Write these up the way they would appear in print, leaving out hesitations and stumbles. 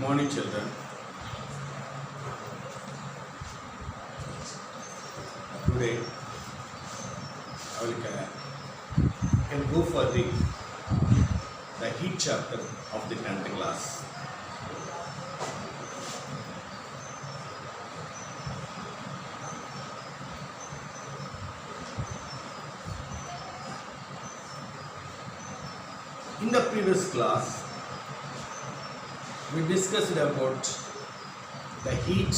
Morning, children. Today, I will can go for the heat chapter of the 10th class. In the previous class, we discussed about the heat,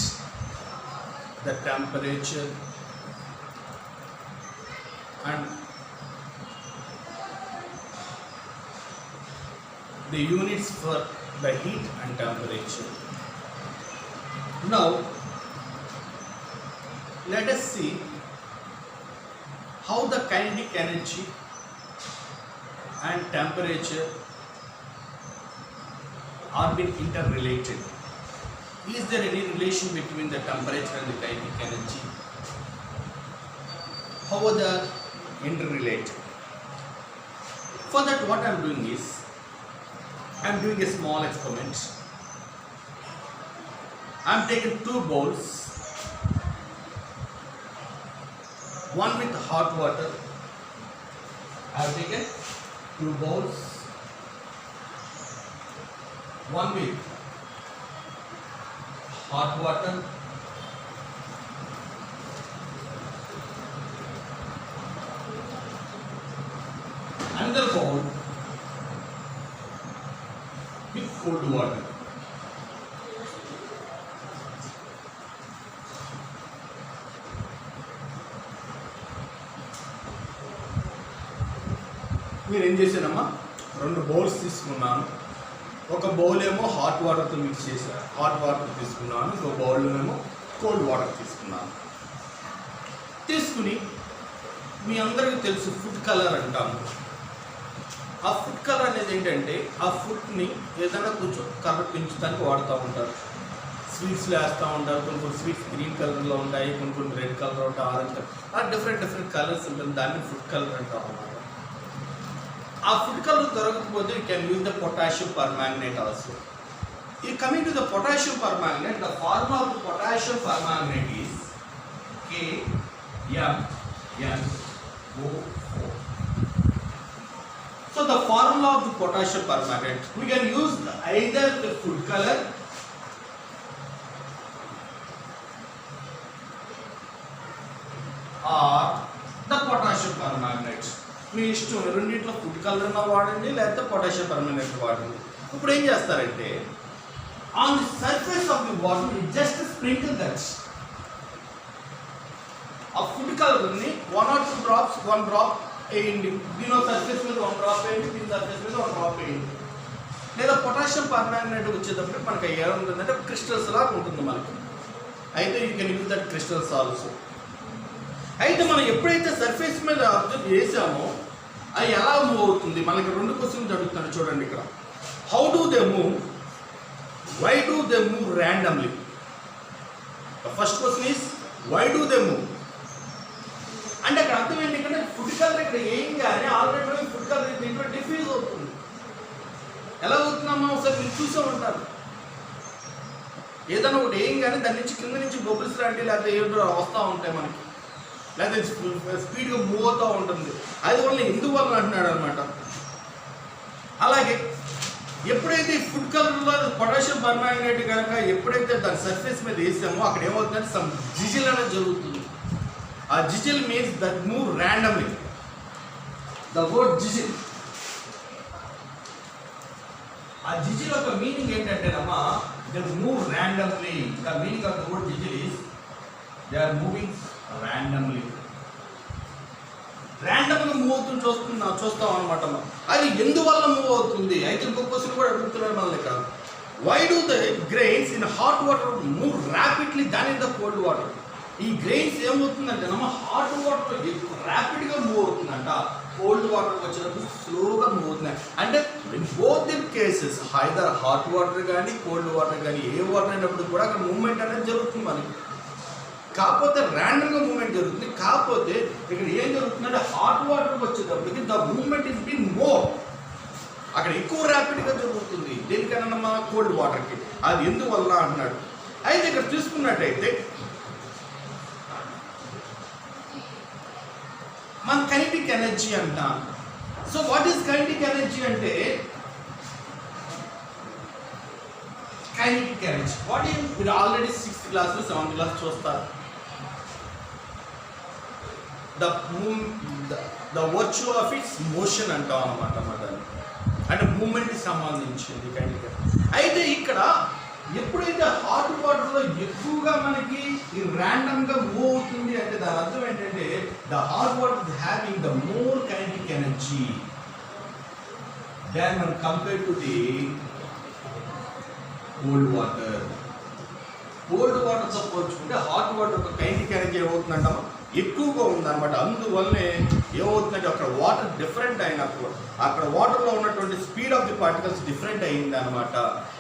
the temperature, and the units for the heat and temperature. Now, let us see how the kinetic energy and temperature are being interrelated. Is there any relation between the temperature and the kinetic energy? How are they interrelated? For that, what I am doing is, I am doing a small experiment. I am taking two bowls, one with hot water. I have taken two bowls, one with hot water, another bowl with cold water. మీరు ఏం చేశానమ్మా, రెండు bowls తీసుకున్నాను. ఒక bowl ఏమో hot వాటర్తో mix చేశాను, hot water తీసుకున్నాను. ఇంకో బౌల్లోనేమో కోల్డ్ వాటర్ తీసుకున్నాను. తీసుకుని మీ అందరికీ తెలుసు ఫుడ్ కలర్ అంటాము. ఆ ఫుడ్ కలర్ అనేది ఏంటంటే, ఆ ఫుడ్ని ఏదైనా కొంచెం కలర్ పెంచడానికి వాడుతూ ఉంటారు. స్వీట్స్లో వేస్తూ ఉంటారు. కొన్ని స్వీట్స్ గ్రీన్ కలర్లో ఉంటాయి, కొన్ని రెడ్ కలర్ ఉంటాయి, ఆరెంజ్ కలర్, ఆ డిఫరెంట్ కలర్స్ ఉంటుంది. దాన్ని ఫుడ్ కలర్ అంటాం అన్నమాట. ఆ ఫుడ్ కలర్ దొరకకపోతే you can use the potassium permanganate also. ఈ coming to the potassium permanganate, the formula of potassium permanganate is KMnO4. So the formula of the potassium permanganate, we can use either the food color or the potassium permanganate. మీ ఇష్టం, రెండింటిలో food colour అన్నా వాడండి, లేకపోతే potassium permanganate వాడండి. ఇప్పుడు ఏం చేస్తారంటే, on the surface of the water just sprinkle that ఆ ఫుడ్ కలర్ని 1 or 2 drops, 1 drop వేయండి. దీని సర్ఫేస్ మీద 1 డ్రాప్ వేయండి, దీని సర్ఫేస్ మీద 1 డ్రాప్ వేయండి. లేదా పొటాషియం పర్మాంగనేట్ వచ్చేటప్పుడు మనకి ఏముంటుందంటే క్రిస్టల్స్ లాగా ఉంటుంది మనకి. అయితే you can use that crystals also. అయితే మనం ఎప్పుడైతే సర్ఫేస్ మీద అబ్జర్వ్ చేసామో అది ఎలా మూవ్ అవుతుంది, మనకి 2 క్వశ్చన్స్ అడుగుతాను చూడండి ఇక్కడ. How do they move, why do they move randomly? The first question is why do they move. అంటే అక్కడ అర్థం ఏంటి, ఇక్కడ ఫుడ్ కలర్ ఇక్కడ ఏం కానీ ఆల్రెడీ ఫుడ్ కలర్ దీంట్లో డిఫ్యూజ్ అవుతుంది. ఎలా అవుతుందమ్మా ఒకసారి మీరు చూసే ఉంటారు. ఏదైనా ఒకటి ఏం కానీ దాని నుంచి కింద నుంచి బబుల్స్ లాంటివి లేకపోతే ఏదో వస్తూ ఉంటాయి మనకి, లేకపోతే స్పీడ్గా మూవ్ అవుతూ ఉంటుంది. అది వల్ల ఎందువల్ల అంటున్నాడు అనమాట. అలాగే ఎప్పుడైతే ఫుడ్ కలర్లో పొటాషియం పర్మాంగనేట్ కనుక ఎప్పుడైతే దాని సర్ఫేస్ మీద వేసామో అక్కడ ఏమవుతుందంటే సమ్ జిజిల్ అనేది జరుగుతుంది. ఆ jiggle means that move randomly. The word jiggle, ఆ జిజిల్ యొక్క మీనింగ్ ఏంటంటేనమ్మా, they move randomly. The meaning of the word jiggle is they are moving randomly. ర్యాండమ్గా మూవ్ అవుతుంది చూస్తాం అనమాట. అది ఎందువల్ల మూవ్ అవుతుంది? అయితే ఇంకొక క్వశ్చన్ కూడా అడుగుతున్నాడు మనల్ని ఇక్కడ. Why do the grains in hot water move rapidly than in the cold water? ఈ గ్రెయిన్స్ ఏమవుతుందంటే నమ్మ హాట్ వాటర్ ర్యాపిడ్గా మూవ్ అవుతుందంట, కోల్డ్ వాటర్ వచ్చేటప్పుడు స్లోగా మూవ్ అవుతున్నాయి. అంటే both in cases either hot water కానీ కోల్డ్ వాటర్ కానీ ఏ వాటర్ అయినప్పుడు కూడా అక్కడ మూవ్మెంట్ అనేది జరుగుతుంది మనకి. కాకపోతే ర్యాండమ్గా మూవ్మెంట్ జరుగుతుంది. కాకపోతే ఇక్కడ ఏం జరుగుతుందంటే హాట్ వాటర్కి వచ్చేటప్పటికి the movement is been more. అక్కడ ఎక్కువ ర్యాపిడ్గా జరుగుతుంది దేనికన్నా మన కోల్డ్ వాటర్కి. అది ఎందువల్ల అన్నాడు. అయితే ఇక్కడ చూసుకున్నట్టయితే మన కైనెటిక్ ఎనర్జీ అంటాం. So what is kinetic energy అంటే కైనెటిక్ ఎనర్జీ వాట్ ఈస్, మీరు already 6th class 7th class చూస్తారు. The virtue of its motion అంటాం అన్నమాట. అంటే మూమెంట్కి సంబంధించింది కైనెటిక్. అయితే ఇక్కడ ఎప్పుడైతే హాట్ వాటర్లో ఎక్కువగా మనకి ర్యాండమ్గా మూవ్ అవుతుంది అంటే దాని అర్థం ఏంటంటే the hot water is having the more kinetic energy than when compared to the cold water. Cold వాటర్తో పోల్చుకుంటే హాట్ వాటర్ యొక్క కైనెటిక్ ఎనర్జీ ఏమవుతుందంటామా ఎక్కువగా ఉందన్నమాట. అందువల్లనే ఏమవుతుందంటే అక్కడ వాటర్ డిఫరెంట్ అయినప్పుడు అక్కడ వాటర్లో ఉన్నటువంటి speed of the particles different అయ్యింది అనమాట.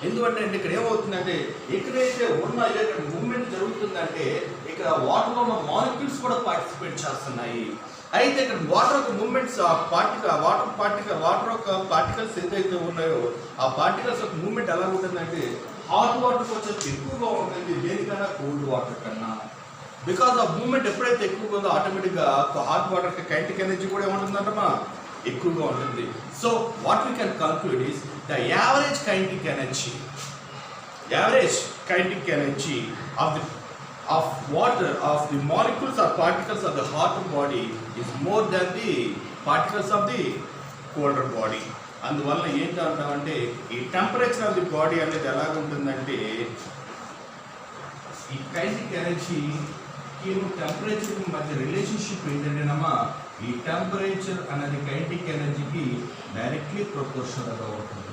ఎందుకంటే ఇక్కడ ఏమవుతుందంటే ఎక్కడైతే ఉన్నాయో ఇక్కడ మూవ్మెంట్ జరుగుతుందంటే ఇక్కడ వాటర్లో ఉన్న మాలిక్యూల్స్ కూడా పార్టిసిపేట్ చేస్తున్నాయి. అయితే ఇక్కడ వాటర్ యొక్క మూమెంట్స్ వాటర్ యొక్క పార్టికల్స్ ఏదైతే ఉన్నాయో ఆ పార్టికల్స్ యొక్క మూమెంట్ ఎలా ఉంటుందంటే హాట్ వాటర్ కొంచెం ఎక్కువగా ఉంటుంది దేనికన్నా కోల్డ్ వాటర్ కన్నా. బికాస్ ఆ మూమెంట్ ఎప్పుడైతే ఎక్కువగా ఉందో ఆటోమేటిక్గా హాట్ వాటర్కి కైనెటిక్ ఎనర్జీ కూడా ఏముంటుందంటమా ఎక్కువగా ఉంటుంది. So what we can conclude is the average kinetic energy of water of the molecules or particles of the hot body is more than the particles of the colder body. అందువల్ల ఏంటంటామంటే ఈ temperature of the body అనేది ఎలా ఉంటుందంటే ఈ kinetic energy టెంపరేచర్కి మధ్య relationship ఏంటంటేనమ్మా ఈ temperature అనేది kinetic ఎనర్జీకి డైరెక్ట్లీ ప్రపోర్షనల్గా ఉంటుంది.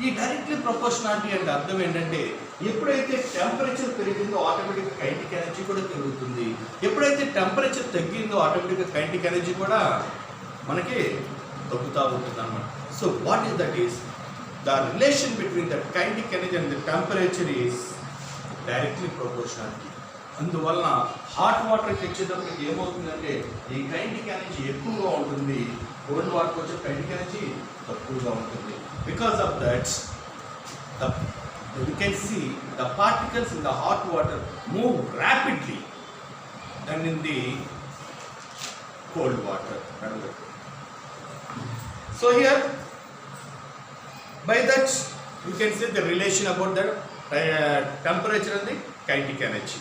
ఈ డైరెక్ట్లీ ప్రపోర్షనాలిటీ అంటే అర్థం ఏంటంటే ఎప్పుడైతే టెంపరేచర్ పెరిగిందో ఆటోమేటిక్గా కైనెటిక్ ఎనర్జీ కూడా పెరుగుతుంది. ఎప్పుడైతే టెంపరేచర్ తగ్గిందో ఆటోమేటిక్గా కైనెటిక్ ఎనర్జీ కూడా మనకి తగ్గుతూ ఉంటుంది అన్నమాట. So what is that is the relation between the kinetic energy and the temperature is directly proportionality. అందువలన హాట్ వాటర్కి వచ్చేటప్పటికి ఏమవుతుందంటే ఈ కైనెటిక్ ఎనర్జీ ఎక్కువగా ఉంటుంది, కోల్డ్ వాటర్కి వచ్చే కైనెటిక్ ఎనర్జీ తక్కువగా ఉంటుంది. Because of that, we can see the particles in the hot water move rapidly than in the cold water. So here, by that, you can see the relation about the temperature and the kinetic energy.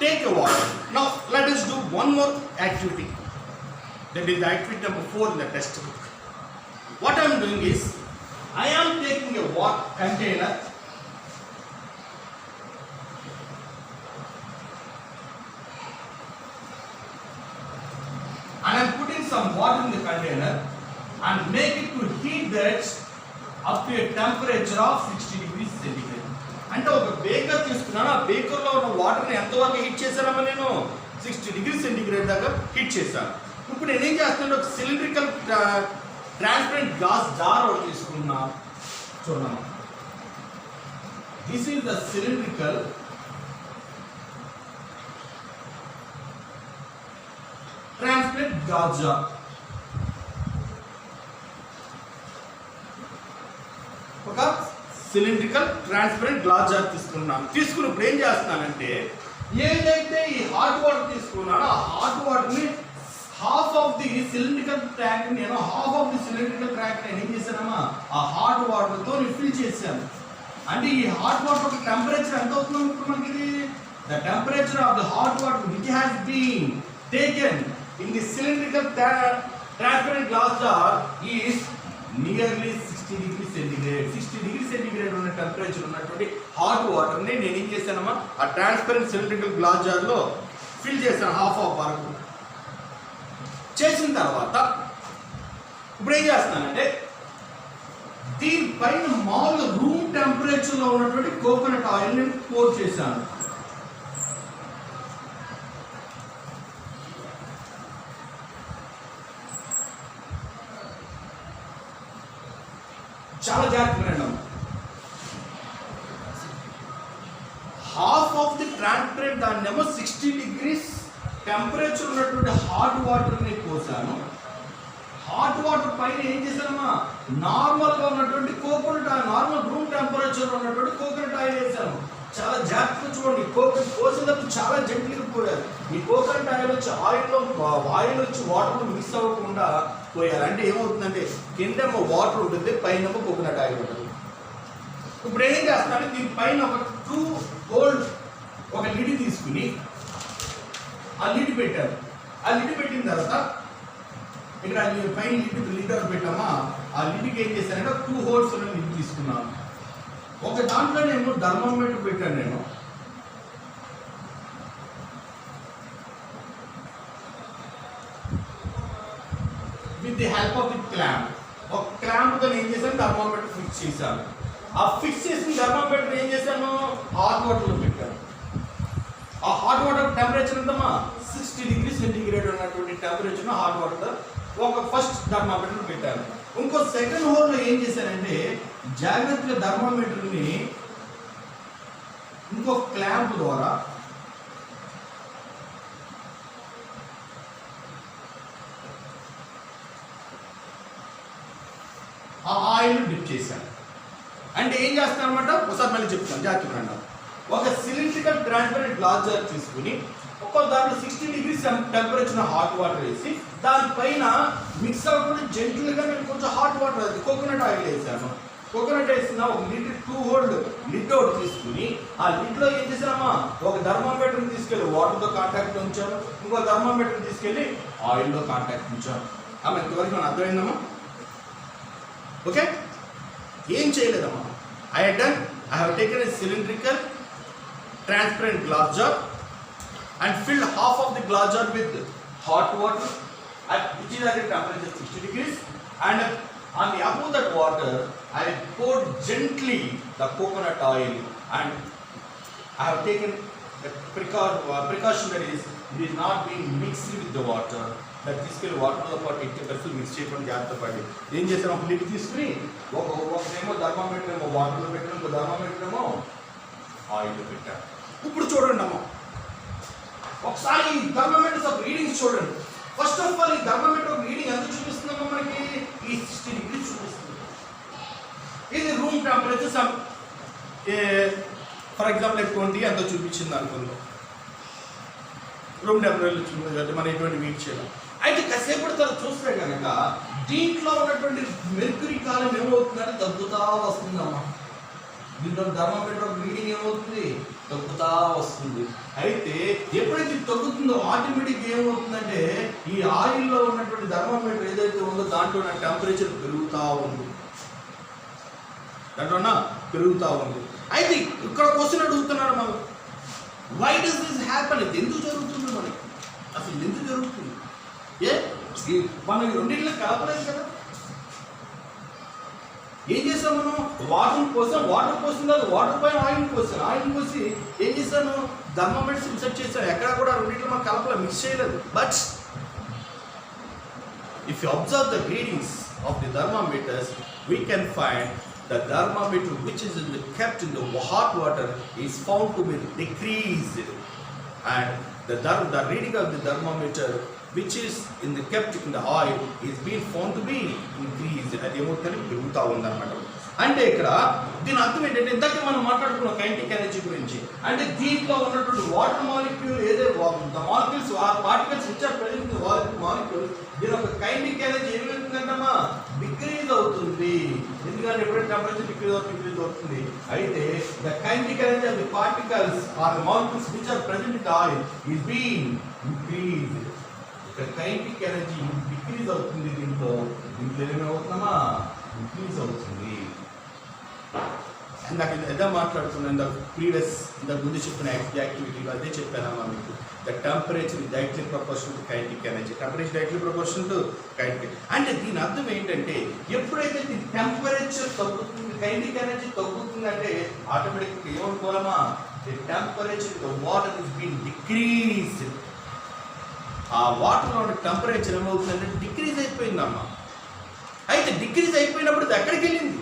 Take a water. Now, let us do one more activity. That is activity number 4 in the textbook. What I am doing is, I am taking a water container and I am putting some water in the container and make it to heat that up to a temperature of 60 degrees centigrade. అంటే ఒక baker తీసుకున్నాను, ఆ బేకర్లో ఉన్న వాటర్ని ఎంతవరకు heat చేశానమ్మా నేను 60 degrees centigrade దాకా heat చేశాను. ఇప్పుడు నేనేం చేస్తున్నాను, ఒక సిలిండ్రికల్ ట్రాన్స్పరెంట్ గ్లాస్ జార్ ఒకటి తీసుకున్నా. చూడమ్మా, this is the cylindrical transparent glass jar. ఒక సిలిండ్రికల్ ట్రాన్స్పరెంట్ గ్లాస్ జార్ తీసుకున్నాను. తీసుకుని ఇప్పుడు ఏం చేస్తున్నానంటే ఏదైతే ఈ హాట్ వాటర్ తీసుకున్నానో ఆ హాట్ వాటర్ని half of the cylindrical tank నేను ఏం చేశానమ్మా ఆ హాట్ వాటర్తో ఫిల్ చేశాను. అంటే ఈ హాట్ వాటర్ ఒక టెంపరేచర్ ఎంత అవుతుంది ఇప్పుడు మనకి, the temperature of the hot water which has been taken in the cylindrical transparent glass jar is nearly 60 degrees centigrade. 60 degrees centigrade ఉన్న టెంపరేచర్ ఉన్నటువంటి హాట్ వాటర్ని నేను ఏం చేశానమ్మా ఆ ట్రాన్స్పరెంట్ సిలిండ్రికల్ గ్లాస్ జార్లో ఫిల్ చేశాను హాఫ్ ఆఫ్ వరకు. చేసిన తర్వాత ఇప్పుడు ఏం చేస్తున్నానంటే దీనిపైన మామూలుగా రూమ్ టెంపరేచర్లో ఉన్నటువంటి కోకోనట్ ఆయిల్ని పోర్ చేశాను. చాలా జాగ్రత్తగా రండి. హాఫ్ ఆఫ్ ది ట్రాన్స్పరెంట్ దాన్నేమో 60 degrees టెంపరేచర్ ఉన్నటువంటి హాట్ వాటర్ని పోసాను. హాట్ వాటర్ పైన ఏం చేశానమ్మా, నార్మల్గా ఉన్నటువంటి coconut oil, normal room temperature ఉన్నటువంటి కోకోనట్ ఆయిల్ వేసాను. చాలా జాగ్రత్తగా చూడండి, కోకోనట్ పోసేటప్పుడు చాలా జెంట్లీగా పోయారు. ఈ కోకోనట్ ఆయిల్ వచ్చి ఆయిల్ వచ్చి వాటర్లో మిక్స్ అవ్వకుండా పోయారు. అంటే ఏమవుతుందంటే కిందేమో వాటర్ ఉంటుంది, పైన కోకోనట్ ఆయిల్ ఉంటుంది. ఇప్పుడు ఏం చేస్తానంటే దీనిపైన ఒక 2 హోల్డ్ ఒక లిడ్ తీసుకుని ఆ లిడ్ పెట్టారు. ఆ లిడ్ పెట్టిన తర్వాత ఇక్కడ పైన లిడ్ పెట్టామా, ఆ లిడ్కి ఏం చేశానంటే 2 హోల్స్ ఉన్న లిడ్ తీసుకున్నాను. ఒక దాంట్లో నేను థర్మోమీటర్ పెట్టాను. నేను with the help of the clamp, ఒక క్లాంప్తో ఏం చేశాను, థర్మోమీటర్ ఫిక్స్ చేశాను. ఆ ఫిక్స్ చేసిన థర్మోమీటర్ ఏం చేశాను, హాట్ వాటర్లో పెట్టాను. ఆ హాట్ వాటర్ టెంపరేచర్ ఎంతమ్మా, 60 డిగ్రీ సెంటీగ్రేడ్ ఉన్నటువంటి టెంపరేచర్ హాట్ వాటర్ ఒక ఫస్ట్ థర్మోమీటర్ పెట్టాను. ఇంకో సెకండ్ హోల్లో ఏం చేశానంటే జాగ్రత్తగా థర్మోమీటర్ని ఇంకో క్లాంప్ ద్వారా ఆ ఆయిల్ డిప్ చేశాను. అంటే ఏం చేస్తాను అనమాట, ఒకసారి మళ్ళీ చెప్తాను జాగ్రత్తగా. ఒక సిలిండ్రికల్ ట్రాన్స్పరెంట్ గ్లాస్ జార్ తీసుకుని ఒక్కో దాంట్లో 60 డిగ్రీ టెంపరేచర్ హాట్ వాటర్ వేసి దానిపైన మిక్స్ అవ్వకుండా జెంట్లుగా నేను కొంచెం హాట్ వాటర్ అది కోకోనట్ ఆయిల్ వేసాను. కోకోనట్ వేసిన ఒక లీటర్ 2 హోల్డ్ లిడ్ ఒకటి తీసుకుని ఆ లిడ్లో ఏం చేసామా, ఒక థర్మోమీటర్ని తీసుకెళ్ళి వాటర్తో కాంటాక్ట్ ఉంచాను, ఇంకో థర్మోమీటర్ని తీసుకెళ్ళి ఆయిల్తో కాంటాక్ట్ ఉంచాను. అమ్మ ఇంతవరకు మనం అర్థమైందమ్మా? ఓకే, ఏం చేయలేదమ్మా. I have taken a cylindrical transparent glass jar and filled half of the glass jar with hot water which is at a temperature 60 degrees, and on the above that water I poured gently the coconut oil, and I have taken the precaution that is it is not being mixed with the water. that తీసుకెళ్ళి వాటర్తో పాటు 80% mix చేయకుండా జాగ్రత్త పడి ఏం చేసాం, ఒక lid తీసుకుని ఒకనేమో థర్మామీటర్ ఏమో వాటర్లో పెట్టాను, ఇంకో థర్మామీటర్ ఏమో ఆయిల్లో పెట్టాను. ఇప్పుడు చూడండి అమ్మ, ఒకసారి ఈ థర్మామీటర్స్ ఆఫ్ రీడింగ్స్ చూడండి. ఫస్ట్ ఆఫ్ ఆల్ ఈ థర్మామీటర్ ఆఫ్ రీడింగ్ ఎంత చూపిస్తుందమ్మా మనకి, ఈ 60 డిగ్రీస్ చూపిస్తుంది. ఇది రూమ్ టెంపరేచర్ ఫర్ ఎగ్జాంపుల్ 20 అంత చూపించింది అనుకుందాం. రూమ్ టెంపరేచర్ చూపించాలంటే మనం ఎటువంటి వీట్ చేయాలి. అయితే కాసేపటి తర్వాత చూస్తే కనుక దీంట్లో ఉన్నటువంటి మెర్క్యూరీ కాలం ఏమవుతుందంటే తగ్గుతా వస్తుందమ్మా. దీంట్లో థర్మామీటర్ రీడింగ్ ఏమవుతుంది, తగ్గుతా వస్తుంది. అయితే ఎప్పుడైతే తగ్గుతుందో ఆటోమేటిక్ ఏమవుతుందంటే ఈ ఆయిల్లో ఉన్నటువంటి థర్మామీటర్ ఏదైతే ఉందో దాంట్లో ఉన్న టెంపరేచర్ పెరుగుతూ ఉంది, అయితే ఇక్కడ క్వశ్చన్ అడుగుతున్నాడు మనం, వై డస్ దిస్ హ్యాపన్, ఇది ఎందుకు జరుగుతుంది మనకి, అసలు ఎందుకు జరుగుతుంది? మనం రెండింటిలో కలపలేదు కదా. ఏం చేసాం మనం, వాటర్ పోసిన వాటర్ పైన ఆయిల్ పోసి ఏం చేశాను, థర్మామీటర్స్ ఇన్సర్ట్ చేశాను. ఎక్కడ కూడా రెండింటిలో మనం కలపలే, మిక్స్ చేయలేదు. But if you observe the readings of the thermometers we can find the thermometer which is kept in the hot water is found to be decreased, and the reading of the thermometer which is kept in the oil is being found to be increased. అది ఏమవుతుంది, పెరుగుతూ ఉందన్నమాట. అంటే ఇక్కడ దీని అర్థం ఏంటంటే ఇందాక మనం మాట్లాడుకున్న కైనెటిక్ ఎనర్జీ గురించి. అంటే దీంట్లో ఉన్నటువంటి water molecule molecules particles which are present in the molecule, దీని ఒక కైనెటిక్ ఎనర్జీ ఏమవుతుందంటమ్మా, డిక్రీజ్ అవుతుంది. ఎందుకంటే ఎప్పుడైతే టెంపరేచర్ డిక్రీజ్ అవుతుంది. అయితే the kinetic energy of the particles or molecules which are present in the oil is being increased. ఇక్కడ kinetic energy decrease అవుతుంది, దీంట్లో ఏమవుతుందమ్మా, ఇంక్రీజ్ అవుతుంది. ఇందాక ఎంత మాట్లాడుతున్నాను, ఇందాక ముందు చెప్పిన యాక్టివిటీలో అదే చెప్పానమ్మా మీకు. The temperature is directly proportional to kinetic energy. Temperature directly proportional to kinetic. అంటే దీని అర్థం ఏంటంటే ఎప్పుడైతే ది టెంపరేచర్ తగ్గుతుంది, కైనెటిక్ ఎనర్జీ తగ్గుతుంది అంటే ఆటోమేటిక్గా ఏమనుకోవాలమ్మా, the temperature the water is being decrease. ఆ వాటర్లో ఉన్న టెంపరేచర్ ఏమవుతుందంటే డిక్రీజ్ అయిపోయిందమ్మా. అయితే డిక్రీజ్ అయిపోయినప్పుడు ఇది ఎక్కడికి వెళ్ళింది,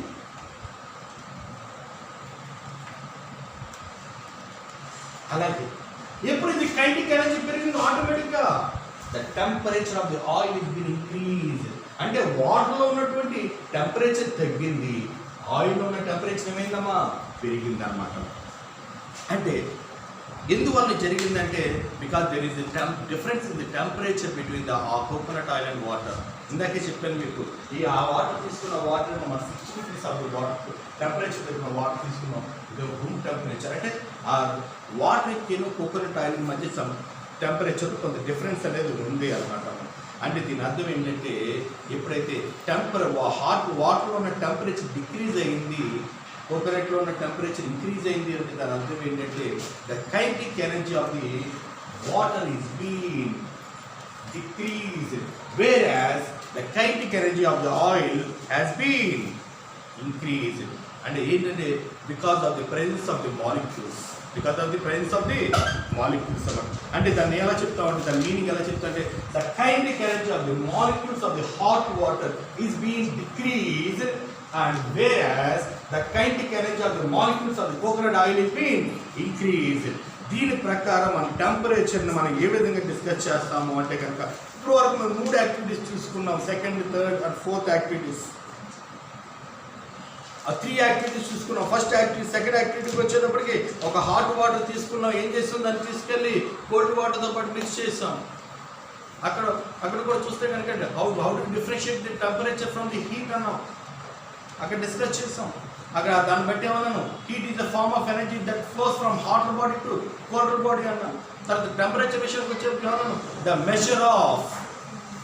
అలాగే ఎప్పుడు ఇది కైనెటిక్ ఎనర్జీ పెరిగిందో ఆటోమేటిక్గా the temperature of the oil is been increase. అంటే వాటర్లో ఉన్నటువంటి టెంపరేచర్ తగ్గింది, ఆయిల్లో ఉన్న టెంపరేచర్ ఏమైందమ్మా పెరిగింది అనమాట. అంటే ఎందువల్ల జరిగిందంటే because there is difference in the temperature between the coconut oil and water. ఇందాకే చెప్పాను మీకు, ఆ వాటర్ తీసుకున్న వాటర్ మనం 60 degrees ఆఫ్ వాటర్ టెంపరేచర్ దగ్గర వాటర్ తీసుకున్నాం, ఇది రూమ్ టెంపరేచర్. అంటే ఆ వాటర్ ఎక్కిన కోకోనట్ ఆయిల్ మధ్య టెంపరేచర్ కొంత డిఫరెన్స్ అనేది ఉంది అనమాట. అంటే దీని అర్థం ఏంటంటే ఎప్పుడైతే హాట్ వాటర్లో ఉన్న టెంపరేచర్ డిక్రీజ్ అయింది, కోకోనట్లో ఉన్న టెంపరేచర్ ఇంక్రీజ్ అయింది అంటే దాని అర్థం ఏంటంటే the kinetic energy of the water is been decreased, where the kinetic energy of the oil has been increased. అంటే ఏంటంటే because of the presence of the molecules, అంటే దాన్ని ఎలా చెప్తామంటే దాని మీనింగ్ ఎలా చెప్తామంటే the kinetic energy of the molecules of the hot water is being decreased and where the kinetic energy of the molecules of the coconut oil is being increased. దీని ప్రకారం మన టెంపరేచర్ని మనం ఏ విధంగా డిస్కస్ చేస్తాము అంటే కనుక ఇప్పుడు వరకు మనం 3 యాక్టివిటీస్ చూసుకున్నాం, second, third and fourth activities. ఆ 3 యాక్టివిటీస్ చూసుకున్నాం. ఫస్ట్ యాక్టివిటీ, సెకండ్ యాక్టివిటీకి వచ్చేటప్పటికి ఒక హాట్ వాటర్ తీసుకున్నాం, ఏం చేస్తాం దాన్ని తీసుకెళ్ళి కోల్డ్ వాటర్తో పాటు మిక్స్ చేస్తాం. అక్కడ కూడా చూస్తే కనుక how to differentiate the temperature from the heat అన్నాం, అక్కడ డిస్కస్ చేస్తాం. అక్కడ దాన్ని బట్టి ఏమన్నాను, heat is the form of energy that flows from hotter body to colder body అన్నాను. తర్వాత టెంపరేచర్ విషయానికి వచ్చేప్పుడు ఏమన్నాను, the measure of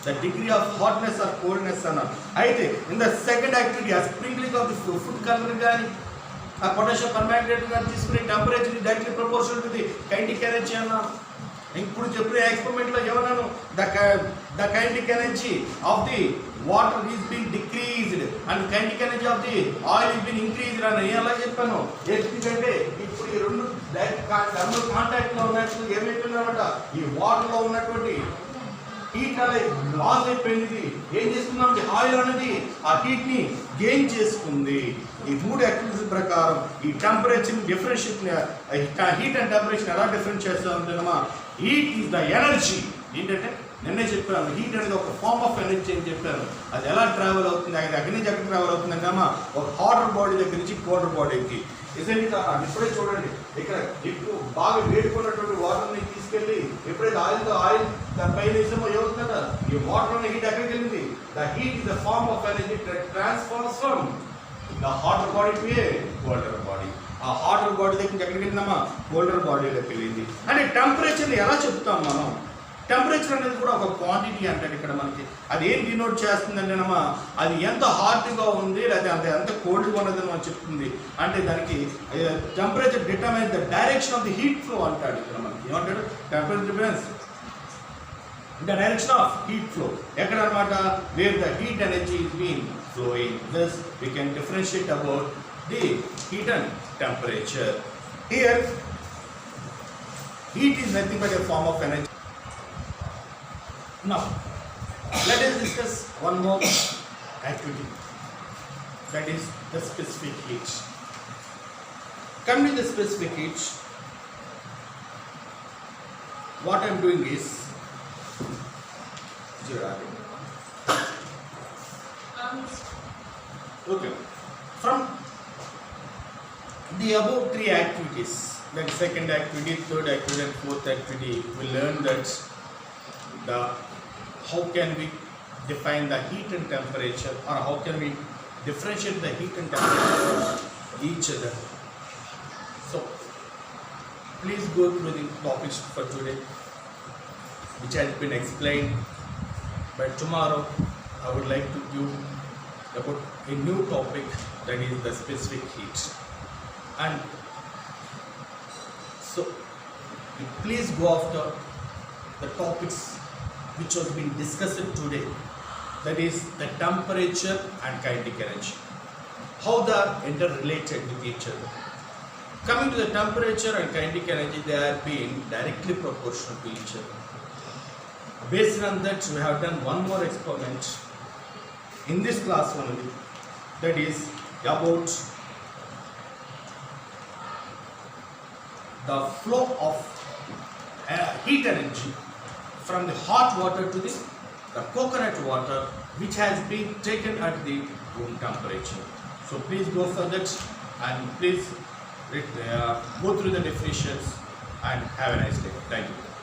the degree of hotness or coldness అన్నాను. అయితే ఇన్ ద సెకండ్ యాక్టివిటీ ఆ sprinkling of the food colour కానీ ఆ పొటాషియం పర్మాంగనేట్ కానీ తీసుకుని temperature directly proportional to the kinetic energy అన్నాను. ఇప్పుడు చెప్పిన ఎక్స్పెరిమెంట్లో ఏమన్నాను, the kinetic energy of the water is been decreased and kinetic energy of the oil is been increased అని ఎలా చెప్పాను. ఎందుకంటే ఇప్పుడు ఈ రెండు థర్మల్ కాంటాక్ట్లో ఉన్నట్టు ఏమైపోయిందన్నమాట, ఈ వాటర్లో ఉన్నటువంటి హీట్ అనేది లాస్ అయిపోయింది. ఏం చేసుకున్నాం, ఆయిల్ అనేది ఆ హీట్ని గెయిన్ చేసుకుంది. ఈ 3 యాక్టివిటీస్ ప్రకారం ఈ temperature differentiate, heat and temperature ఎలా డిఫరెన్స్ చేస్తామంటేనమ్మా, హీట్ ఈజ్ ద ఎనర్జీ. ఏంటంటే నిన్నే చెప్పాను, హీట్ అనేది ఒక ఫార్మ్ ఆఫ్ ఎనర్జీ అని చెప్పాను. అది ఎలా ట్రావెల్ అవుతుంది, అది అక్కడి నుంచి ఎక్కడ ట్రావెల్ అవుతుందంటే అమ్మా ఒక హాటర్ బాడీ దగ్గర నుంచి కోల్డర్ బాడీకి. ఇప్పుడే చూడండి, ఇక్కడ ఇప్పుడు బాగా వేడుకున్నటువంటి వాటర్ని తీసుకెళ్ళి ఎప్పుడైతే ఆయిల్ దాని పైన వేసామో ఏమవుతుందా, ఈ వాటర్ హీట్ ఎక్కడికి వెళ్ళింది, the heat is the form of energy transfers from the hotter body to a colder body. ఆ హాటర్ బాడీ దగ్గర నుంచి ఎక్కడికి వెళ్ళిందమ్మా, కోల్డర్ బాడీలోకి వెళ్ళింది. అంటే టెంపరేచర్ని ఎలా చెప్తాం మనం, టెంపరేచర్ అనేది కూడా ఒక క్వాంటిటీ అంటారు ఇక్కడ మనకి. అది ఏం డినోట్ చేస్తుందంటేనమ్మా, అది ఎంత హాట్గా ఉంది లేదా అంత ఎంత కోల్డ్గా ఉన్నదని మనం చెప్తుంది. అంటే దానికి temperature determines the direction of the heat flow అంటాడు ఇక్కడ మనకి. ఏమంటాడు, temperature depends the direction of heat flow. ఎక్కడ అనమాట, where the heat energy is been flowing. This we can differentiate about the heat and temperature. Here heat is nothing but a form of energy. Now let us discuss one more activity, that is the specific heat. Coming to the specific heat, what I am doing is okay, from the above 3 activities, then second activity, third activity and fourth activity, we learn that how can we define the heat and temperature, or how can we differentiate the heat and temperature each other. So please go through the topics for today which has been explained. But tomorrow I would like to give about a new topic, that is the specific heat. And so please go after the topics which has been discussed today, that is the temperature and kinetic energy, how they are interrelated with each other. Coming to the temperature and kinetic energy, they are being directly proportional to each other. Based on that, we have done one more experiment in this class only, that is about the flow of heat energy from the hot water to the coconut water which has been taken at the room temperature. So please go for that and please go through the definitions and have a nice day. Thank you.